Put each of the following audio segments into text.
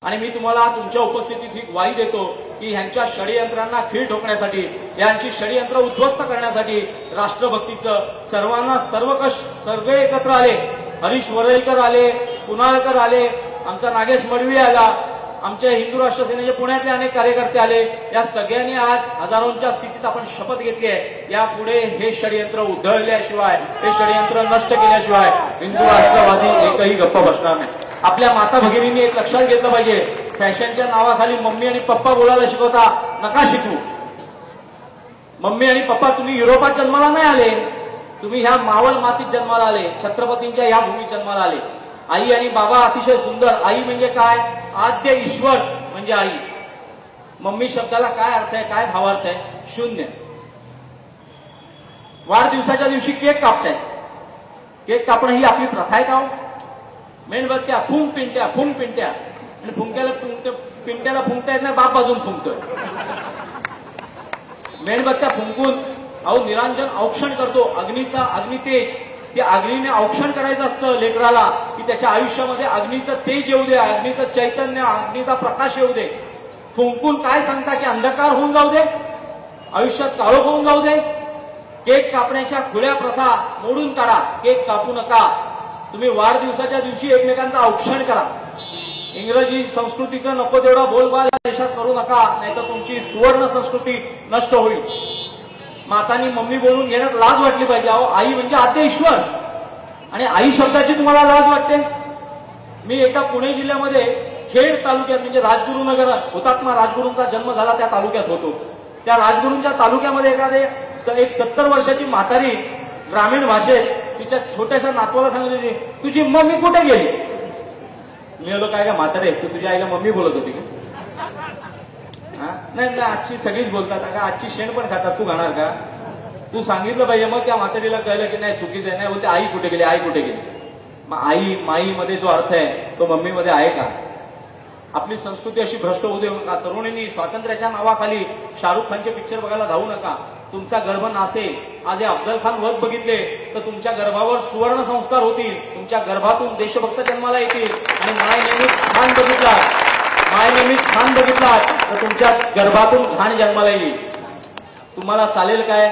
आणि मी तुम्हाला तुमच्या उपस्थितीत ही ग्वाही देतो की ह्यांच्या षडयंत्रांना खीळ ठोकण्यासाठी, यांची षडयंत्र उद्ध्वस्त करण्यासाठी राष्ट्रभक्तीचं सर्वांना सर्वकष सर्व एकत्र आले. हरीश वरळीकर आले, कुणाळकर आले, आमचा नागेश मडवी आला, आमचे हिंदू राष्ट्र सेनेचे पुण्यातले अनेक कार्यकर्ते आले. या सगळ्यांनी आज हजारोंच्या स्थितीत आपण शपथ घेतली आहे, यापुढे हे षडयंत्र उधळल्याशिवाय, हे षडयंत्र नष्ट केल्याशिवाय हिंदू राष्ट्रवादी एकही गप्प बसणार नाही. आपल्या माता भगिनींनी एक लक्षात घेतलं पाहिजे, फॅशनच्या नावाखाली मम्मी आणि पप्पा बोलायला शिकवता नका शिकू. मम्मी आणि पप्पा तुम्ही युरोपात जन्माला नाही आले, तुम्ही ह्या मावळ मातीत जन्माला आले, छत्रपतींच्या या भूमीत जन्माला आले. आई आणि बाबा अतिशय सुंदर. आई म्हणजे काय? आद्य ईश्वर म्हणजे आई. मम्मी शब्दाला काय अर्थ आहे, काय भावार्थ आहे? शून्य. वाढदिवसाच्या दिवशी केक कापताय, केक कापणं ही आपली प्रथा आहे का? मेणबत्त्या फुंक पिंट्या, फुंक पिंट्या, आणि पिंट्याला फुंकता येत नाही, बाप बाजून फुंकतोय. मेणबत्त्या फुंकून अहो निरांजन औक्षण करतो, अग्नीचा अग्नितेज, त्या अग्नीने औक्षण करायचं असतं लेकराला, की त्याच्या आयुष्यामध्ये अग्नीचं तेज येऊ दे, अग्नीचं चैतन्य, अग्नीचा प्रकाश येऊ दे. फुंकून काय सांगता की अंधकार होऊन जाऊ दे, आयुष्यात काळोख होऊन जाऊ दे. केक कापण्याच्या खुल्या प्रथा मोडून काढा, केक कापू नका. तुम्ही वाढदिवसाच्या दिवशी एकमेकांचं औक्षण करा. इंग्रजी संस्कृतीचं नको तेवढा बोलबाल देशात करू नका, नाहीतर तुमची सुवर्ण संस्कृती नष्ट होईल. मातांनी मम्मी बोलून घेण्यात लाज वाटली पाहिजे. अहो आई म्हणजे आद्य ईश्वर, आणि आई शब्दाची तुम्हाला लाज वाटते? मी एका पुणे जिल्ह्यामध्ये खेड तालुक्यात, म्हणजे राजगुरुनगर, हुतात्मा राजगुरूंचा जन्म झाला त्या तालुक्यात होतो. त्या राजगुरूंच्या तालुक्यामध्ये एक 70 वर्षाची म्हातारी ग्रामीण भाषेत तिच्या छोट्याशा नातवाला सांगत होती, तुझी मम्मी कुठे गेली? मी आलो, काय का म्हातारे, तू तुझ्या आईला मम्मी बोलत होती का? नाही नाही, आजची सगळीच बोलतात का, आजची शेण पण खातात, तू खाणार का? तू सांगितलं पाहिजे. मग त्या म्हातारीला कळलं की नाही चुकीचं आहे. नाही बोलते आई कुठे गेली, आई कुठे गेली. मग आई माई मध्ये जो अर्थ आहे तो मम्मी मध्ये आहे का? आपली संस्कृती अशी भ्रष्ट होऊ देऊ नका. तरुणींनी स्वातंत्र्याच्या नावाखाली शाहरुख खानचे पिक्चर बघायला धावू नका. तुमचा गर्भ नासेल. आज हे अफजल खान वध बघितले तर तुमच्या गर्भावर सुवर्ण संस्कार होतील, तुमच्या गर्भातून देशभक्त जन्माला येतील. आणि माय नेहमीच खान बघितला, माय नेहमीच खान बघितला तर तुमच्या गर्भातून घाण जन्माला येईल. तुम्हाला चालेल काय?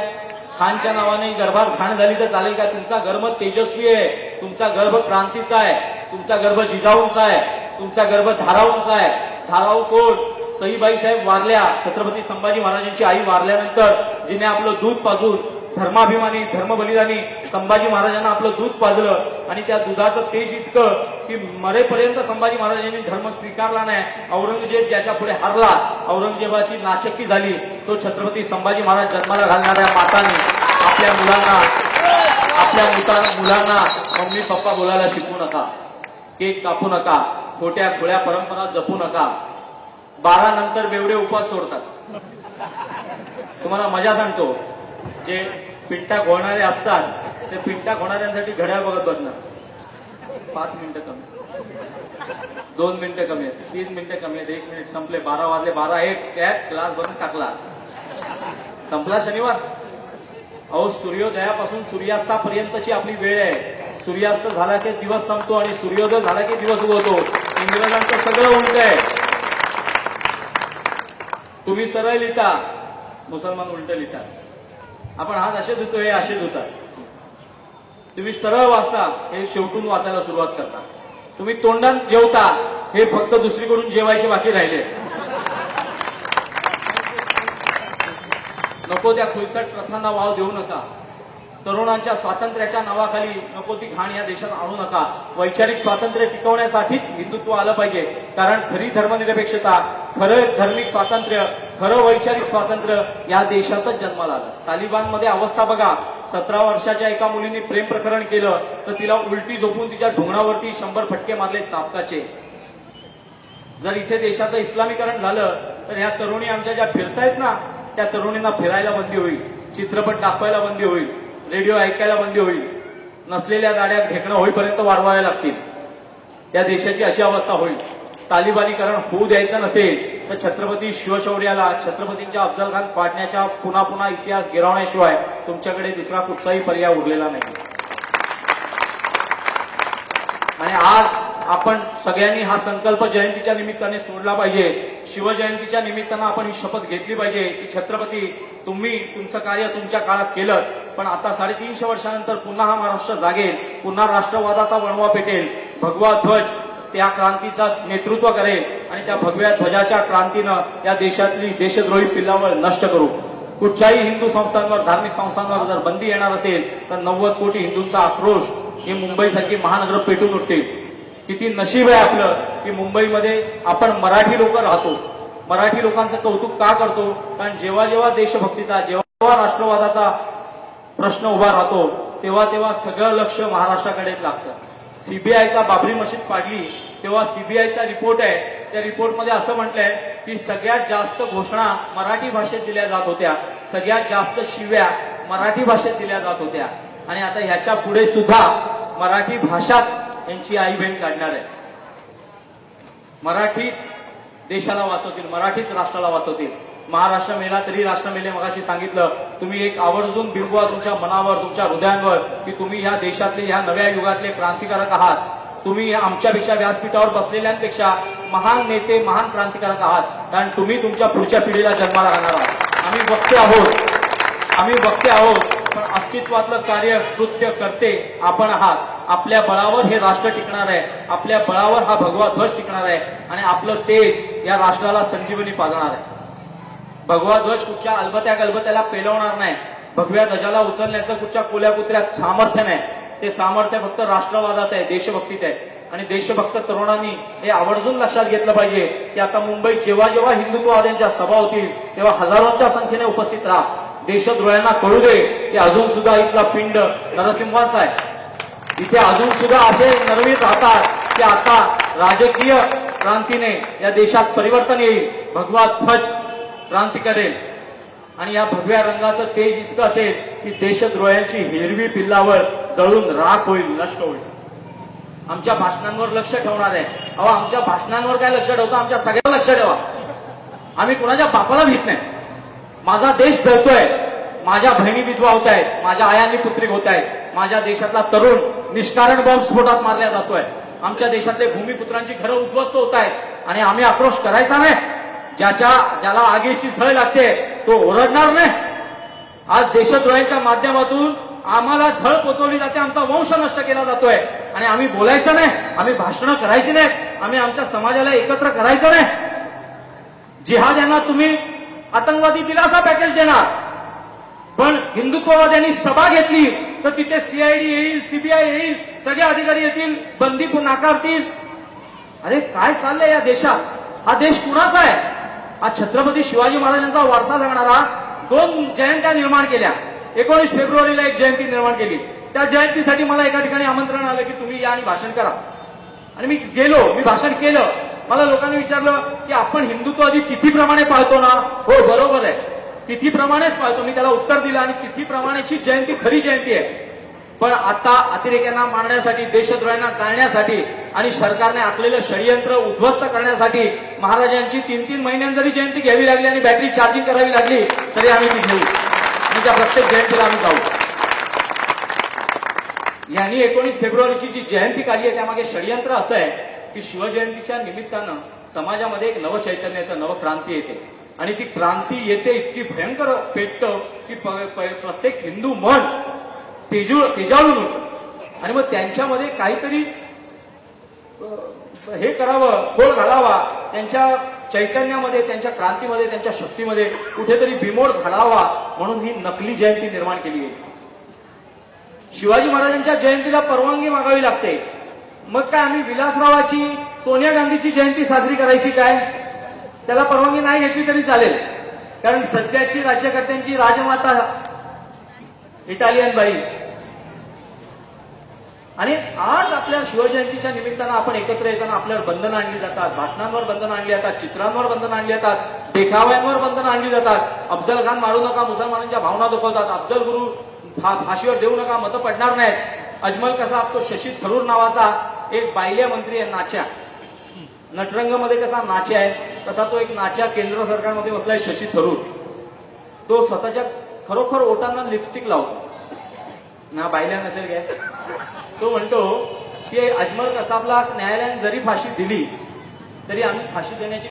खानच्या नावाने गर्भात घाण झाली तर चालेल काय? तुमचा गर्भ तेजस्वी आहे, तुमचा गर्भ क्रांतीचा आहे, तुमचा गर्भ जिजाऊंचा आहे, तुमचा गर्भ धाराऊंचा आहे. धाराऊ कोण? सईबाई साहेब वारल्या, छत्रपती संभाजी महाराजांची आई वारल्यानंतर जिने आपलं दूध पाजून, धर्माभिमानी धर्मबलिदानी संभाजी महाराजांना आपलं दूध पाजलं, आणि त्या दुधाचं तेज इतकं की मरेपर्यंत संभाजी महाराजांनी धर्म स्वीकारला नाही. औरंगजेब ज्याच्या पुढे हारला, औरंगजेबाची नाचक्की झाली, तो छत्रपती संभाजी महाराज जन्माला घालणाऱ्या मातांनी आपल्या मुलांना मम्मी पप्पा बोलायला शिकवू नका, केक कापू नका, खोट्या खुळ्या परंपरा जपू नका. 12 नंतर बेवडे उपवास सोडतात. तुम्हाला मजा सांगतो, जे पिंटा घोळणारे असतात ते पिंटा घोळणाऱ्यांसाठी घड्याळ बघत बसणार. 5 मिनिटं कमी, 2 मिनिटं कमी आहेत, 3 मिनिटं कमी आहेत, 1 मिनिट संपले, 12 वाजले, 12:01 कॅट क्लास बंद टाकला, संपला शनिवार. अहो सूर्योदयापासून सूर्यास्तापर्यंतची आपली वेळ आहे. सूर्यास्त झाला की दिवस संपतो आणि सूर्योदय झाला की दिवस उगवतो. इंग्रजांचं सगळं उलट आहे. तुम्ही सरळ लिहिता, मुसलमान उलट लिहितात. आपण हात असे धुतो, हे असे धुतात. तुम्ही सरळ वाचता, हे शेवटून वाचायला सुरुवात करता. तुम्ही तोंडात जेवता, हे फक्त दुसरीकडून जेवायचे बाकी राहिले. नको त्या खुलसट प्रथांना वाव देऊ नका. तरुणांच्या स्वातंत्र्याच्या नावाखाली नको ती घाण या देशात आणू नका. वैचारिक स्वातंत्र्य टिकवण्यासाठीच हिंदुत्व आलं पाहिजे. कारण खरी धर्मनिरपेक्षता, खरं धार्मिक स्वातंत्र्य, खरं वैचारिक स्वातंत्र्य या देशातच जन्माला आलं. तालिबानमध्ये अवस्था बघा. 17 वर्षाच्या एका मुलीने प्रेम प्रकरण केलं तर तिला उलटी झोपून तिच्या ढोंगणावरती 100 फटके मारले चापकाचे. जर इथे देशाचं इस्लामीकरण झालं तर ह्या तरुणी आमच्या ज्या फिरतायत ना, त्या तरुणींना फिरायला बंदी होईल, चित्रपट दाखवायला बंदी होईल, रेडिओ ऐकायला बंदी होईल, नसलेल्या गाड्या ढेकणं होईपर्यंत वाढवाव्या लागतील. त्या देशाची अशी अवस्था होईल. तालिबानीकरण होऊ द्यायचं नसेल तर छत्रपती शिवशौर्याला, छत्रपतींच्या अफजल खान पाडण्याच्या पुन्हा पुन्हा इतिहास गिरवण्याशिवाय तुमच्याकडे दुसरा कुठचाही पर्याय उरलेला नाही. आणि आज आपण सगळ्यांनी हा संकल्प जयंतीच्या निमित्ताने सोडला पाहिजे. शिवजयंतीच्या निमित्तानं आपण ही शपथ घेतली पाहिजे की छत्रपती तुम्ही तुमचं कार्य तुमच्या काळात केलं, पण आता 350 वर्षानंतर पुन्हा हा महाराष्ट्र जागेल, पुन्हा राष्ट्रवादाचा वणवा पेटेल, भगवा ध्वज त्या क्रांतीचा नेतृत्व करेल आणि त्या भगव्या ध्वजाच्या क्रांतीनं या देशातली देशद्रोही पिल्लावळ नष्ट करू. कुठच्याही हिंदू संस्थांवर, धार्मिक संस्थांवर जर बंदी येणार असेल तर 90 कोटी हिंदूंचा आक्रोश ही मुंबईसारखी महानगर पेटून उठतील. किती नशीब आहे आपलं की मुंबईमध्ये आपण मराठी लोक राहतो. मराठी लोकांचं कौतुक का करतो? कारण जेव्हा जेव्हा देशभक्तीचा, जेव्हा राष्ट्रवादाचा प्रश्न उभा राहतो तेव्हा तेव्हा सगळं लक्ष महाराष्ट्राकडे लागतं. सीबीआयचा बाबरी मशीद पाडली तेव्हा सीबीआयचा रिपोर्ट आहे, त्या रिपोर्टमध्ये असं म्हटलंय की सगळ्यात जास्त घोषणा मराठी भाषेत दिल्या जात होत्या, सगळ्यात जास्त शिव्या मराठी भाषेत दिल्या जात होत्या आणि आता ह्याच्या पुढे सुद्धा मराठी भाषात यांची आई बहीण काढणार आहे. मराठीच देशाला वाचवतील, मराठीच राष्ट्राला वाचवतील. महाराष्ट्र मेला तरी राष्ट्र मेले. मगाशी सांगितलं, तुम्ही एक आवर्जून बिंबवा तुमच्या मनावर, तुमच्या हृदयांवर की तुम्ही ह्या देशातले, ह्या नव्या युगातले क्रांतिकारक आहात. तुम्ही आमच्यापेक्षा व्यासपीठावर बसलेल्यांपेक्षा महान नेते, महान क्रांतिकारक आहात, कारण तुम्ही तुमच्या पुढच्या पिढीला जन्माला घालणार आहात. आम्ही वक्ते आहोत, पण अस्तित्वातलं कार्य, कृत्य करते आपण आहात. आपल्या बळावर हे राष्ट्र टिकणार आहे, आपल्या बळावर हा भगवा ध्वज टिकणार आहे आणि आपलं तेज या राष्ट्राला संजीवनी पाजणार आहे. भगवा ध्वज कुठच्या अलबत्याला पेलवणार नाही. भगव्या ध्वजाला उचलण्याचं कुठच्या कोल्या कुत्र्यात सामर्थ्य नाही. ते सामर्थ्य फक्त राष्ट्रवादात आहे, देशभक्तीत आहे. आणि देशभक्त तरुणांनी हे आवर्जून लक्षात घेतलं पाहिजे की आता मुंबईत जेव्हा जेव्हा हिंदुत्ववाद्यांच्या सभा होतील तेव्हा हजारोंच्या संख्येने उपस्थित राहा. देशद्रोह्यांना कळू दे की अजून सुद्धा इथला पिंड नरसिंहाचा आहे. इथे अजून सुद्धा असे नरवीर राहतात की आता राजकीय क्रांतीने या देशात परिवर्तन येईल, भगवा ध्वज क्रांती करेल आणि या भगव्या रंगाचं तेज इतकं असेल की देशद्रोह्यांची हिरवी पिल्लावर जळून राख होईल, नष्ट होईल. आमच्या भाषणांवर लक्ष ठेवणार आहे. अहो, आमच्या भाषणांवर काय लक्ष ठेवतो? आमच्या सगळ्यांना लक्ष ठेवा. आम्ही कुणाच्या बापाला भीत नाही. माझा देश जळतोय, माझ्या बहिणी विधवा होत आहेत, माझ्या आयांनी पुत्रिक होत आहेत, माझ्या देशातला तरुण निष्कारण बॉम्ब स्फोटात मारला जातोय, आमच्या देशातले भूमिपुत्रांची घरं उद्ध्वस्त होत आहेत आणि आम्ही आक्रोश करायचा नाही. ज्याला आगीची झळ लागते तो ओरडणार नाही. आज देशद्रोह्यांच्या माध्यमातून आम्हाला झळ पोचवली जाते, आमचा वंश नष्ट केला जातोय आणि आम्ही बोलायचं नाही, आम्ही भाषणं करायची नाही, आम्ही आमच्या समाजाला एकत्र करायचं नाही. जिहाद्यांना तुम्ही आतंकवादी दिलासा पॅकेज देणार, पण हिंदुत्ववाद्यांनी सभा घेतली तर तिथे सीआयडी येईल, सीबीआय येईल, सगळे अधिकारी येतील, बंदी नाकारतील. अरे काय चाललंय या देशात? हा देश कुणाचा आहे? हा छत्रपती शिवाजी महाराजांचा वारसा जगणारा 2 जयंत्या निर्माण केल्या. 19 फेब्रुवारीला एक जयंती निर्माण केली. त्या जयंतीसाठी मला एका ठिकाणी आमंत्रण आलं की तुम्ही या आणि भाषण करा. आणि मी गेलो, मी भाषण केलं. मला लोकांनी विचारलं की आपण हिंदुत्ववादी तिथीप्रमाणे पाळतो ना? हो, बरोबर आहे, तिथीप्रमाणेच पाळतो. मी त्याला उत्तर दिलं आणि तिथीप्रमाणेची जयंती खरी जयंती आहे. पण आता अतिरेक्यांना मारण्यासाठी, देशद्रोह्यांना जाळण्यासाठी आणि सरकारने आखलेलं षडयंत्र उद्ध्वस्त करण्यासाठी महाराजांची 3-3 महिन्यांनी जरी जयंती घ्यावी लागली आणि बॅटरी चार्जिंग करावी लागली तरी आम्ही ती घेऊ आणि त्या प्रत्येक जयंतीला आम्ही जाऊ. यांनी 19 फेब्रुवारीची जी जयंती काढली आहे त्यामागे षडयंत्र असं आहे की शिवजयंतीच्या निमित्तानं समाजामध्ये एक नवचैतन्य येतं, नवक्रांती येते आणि ती क्रांती येते इतकी भयंकर पेटतं की प्रत्येक हिंदू मन तेजाळून उठतं आणि मग त्यांच्यामध्ये काहीतरी हे करावं, खोल घालावा, त्यांच्या चैतन्यामध्ये, त्यांच्या क्रांतीमध्ये, त्यांच्या शक्तीमध्ये कुठेतरी बिमोड घालावा म्हणून ही नकली जयंती निर्माण केली गेली. शिवाजी महाराजांच्या जयंतीला परवानगी मागावी लागते. मग काय आम्ही विलासरावाची, सोनिया गांधीची जयंती साजरी करायची काय? त्याला परवानगी नाही घेतली तरी चालेल, कारण सध्याची राज्यकर्त्यांची राजमाता इटालियन बाई. आणि आज आपल्या शिवजयंतीच्या निमित्तानं आपण एकत्र येताना आपल्यावर बंधनं आणली जातात, भाषणांवर बंधनं आणली जातात, चित्रांवर बंधनं आणली जातात, देखाव्यांवर बंधनं आणली जातात. अफजल खान मारू नका, मुसलमानांच्या भावना दुखवतात. अफजल गुरु फाशीवर देऊ नका, मतं पडणार नाहीत. अजमल कसा तो शशी थरूर नावाचा एक बाह्य मंत्री आहे, नाच्या नटरंगमध्ये कसा नाच्या आहे तसा तो एक नाच्या केंद्र सरकारमध्ये बसलाय शशी थरूर. तो स्वतःच्या खरोखर ओटांना लिपस्टिक लावतो ना, बायल्या नसेल काय. तो म्हणतो की अजमल कसाबला न्यायालयाने जरी फाशी दिली तरी आम्ही फाशी देण्याची